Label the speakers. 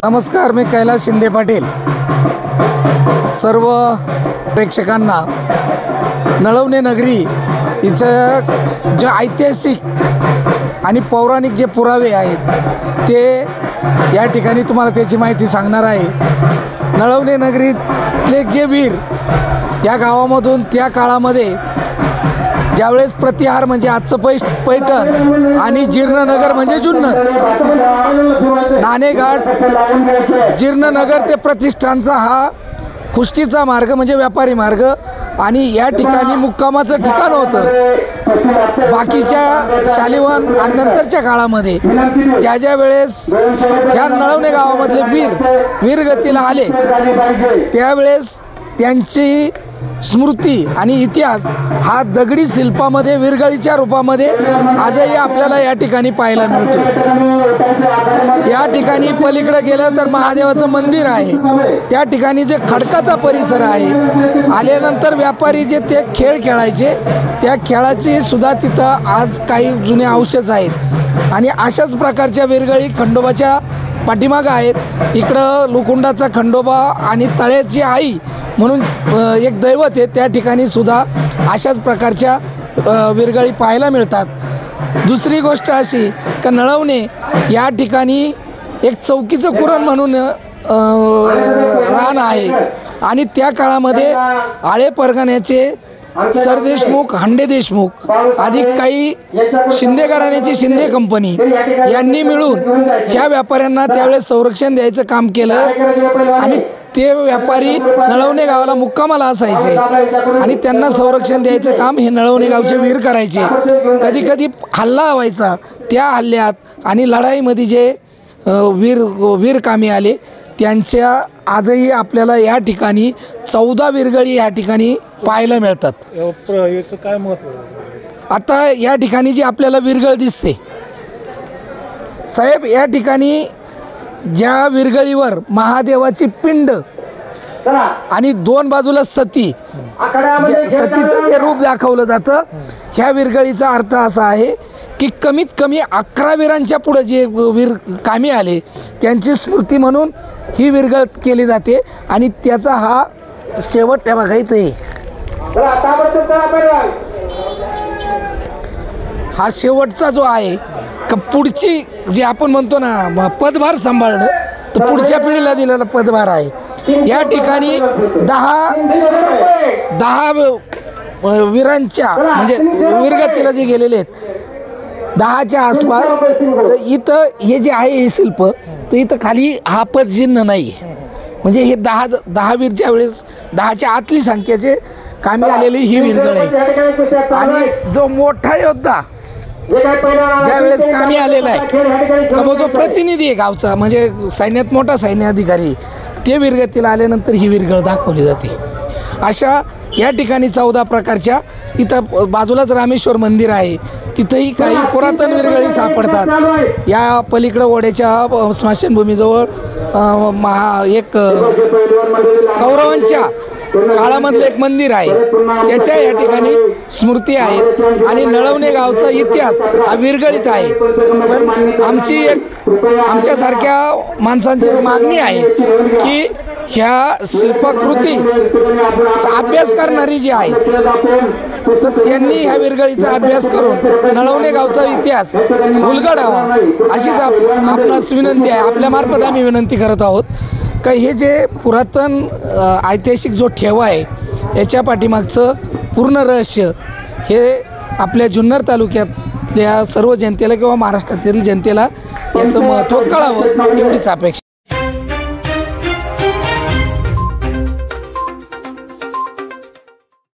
Speaker 1: नमस्कार, मी कैलास शिंदे पाटील सर्व प्रेक्षकांना नळवणे नगरी हिचं जे ऐतिहासिक आणि पौराणिक जे पुरावे आहेत ते या ठिकाणी तुम्हाला त्याची माहिती सांगणार आहे। नळवणे नगरीतले जे वीर या गावामधून त्या काळामध्ये ज्यावेळेस प्रतिहार म्हणजे आजचं पैठण आणि जीर्णनगर म्हणजे जुन्नर, नाणेघाट जीर्णनगर ते प्रतिष्ठानचा हा खुष्कीचा मार्ग म्हणजे व्यापारी मार्ग आणि या ठिकाणी मुक्कामाचं ठिकाण होतं। बाकीच्या शालिवाहन आणि नंतरच्या काळामध्ये ज्या वेळेस ह्या नळवणे गावामधले वीरगतीला आले त्यावेळेस त्यांची स्मृती आणि इतिहास हा दगडी शिल्पामध्ये विरगळीच्या रूपामध्ये आजही आपल्याला या ठिकाणी पाहायला मिळतो। या ठिकाणी पलीकडे गेलं तर महादेवाचं मंदिर आहे, त्या ठिकाणी जे खडकाचा परिसर आहे, आल्यानंतर व्यापारी जे ते खेळ खेळायचे त्या खेळाची सुद्धा तिथं आज काही जुने अवशेष आहेत आणि अशाच प्रकारच्या विरगळी खंडोबाच्या पाठीमागं आहेत। इकडं लोखंडाचा खंडोबा आणि तळ्याची आई म्हणून एक दैवत आहे, त्या ठिकाणी सुद्धा अशाच प्रकारच्या विरगळी पाहायला मिळतात। दुसरी गोष्ट अशी की नळवणे या ठिकाणी एक चौकीचं कुरण म्हणून रान आहे आणि त्या काळामध्ये आळे परगण्याचे सरदेशमुख, हांडे देशमुख अधिक काही शिंदे घराण्याची शिंदे कंपनी यांनी मिळून ह्या व्यापाऱ्यांना त्यावेळेस संरक्षण द्यायचं काम केलं आणि ते व्यापारी नळवणे गावाला मुक्कामाला असायचे आणि त्यांना संरक्षण द्यायचं काम हे नळवणे गावचे वीर करायचे। कधी कधी हल्ला व्हायचा, त्या हल्ल्यात आणि लढाईमध्ये जे वीर कामी आले त्यांच्या आजही आपल्याला या ठिकाणी 14 विरगळी या ठिकाणी पाहायला मिळतात।
Speaker 2: याचं काय महत्त्व आहे?
Speaker 1: आता या ठिकाणी जी आपल्याला विरगळ दिसते साहेब, या ठिकाणी ज्या विरगळीवर महादेवाची पिंड आणि दोन बाजूला सतीचं जे रूप दाखवलं जातं, ह्या विरगळीचा अर्थ असा आहे की कमीत कमी 11 वीरांच्या पुढे जे वीर कामी आले त्यांची स्मृती म्हणून ही विरगळ केली जाते आणि त्याचा हा शेवट त्या बघायचं आहे। हा शेवटचा जो आहे का पुढची जे आपण म्हणतो ना पदभार सांभाळणं, तर पुढच्या पिढीला दिलेला पदभार आहे। या ठिकाणी 10 वीरांच्या म्हणजे वीरगतीला जे गेलेले आहेत 10च्या आसपास, तर इथं हे जे आहे हे शिल्प, तर इथं खाली हा पदचिन्ह नाही म्हणजे हे 10 वीरच्या वेळेस 10च्या आतली संख्येचे कामी आलेली ही विरगळ आहे। आणि जो मोठा योद्धा ज्या वेळेस कामी आलेला आहे तो जो प्रतिनिधी आहे गावचा म्हणजे सैन्यात मोठा सैन्य अधिकारी, ते विरगतीला आल्यानंतर ही विरगळ दाखवली जाते। अशा या ठिकाणी 14 प्रकारच्या, इथं बाजूलाच रामेश्वर मंदिर आहे, तिथंही काही पुरातन विरगळी सापडतात। या पलीकडं ओढ्याच्या स्मशानभूमीजवळ एक कौरवांच्या काळामधलं एक मंदिर आहे, त्याच्या या ठिकाणी स्मृती आहे आणि नळवणे गावचा इतिहास हा विरगळीत आहे। पण आमच्यासारख्या माणसांची मागणी आहे की ह्या शिल्पकृतीचा अभ्यास करणारी जी आहे तर त्यांनी ह्या विरगळीचा अभ्यास करून नळवणे गावचा इतिहास उलगडावा अशीच आपणास विनंती आहे। आपल्यामार्फत आम्ही विनंती करत आहोत का हे जे पुरातन ऐतिहासिक जो ठेवा आहे याच्या पाठीमागचं पूर्ण रहस्य हे आपल्या जुन्नर तालुक्यातल्या सर्व जनतेला किंवा महाराष्ट्रातील जनतेला याचं महत्त्व कळावं एवढीच अपेक्षा।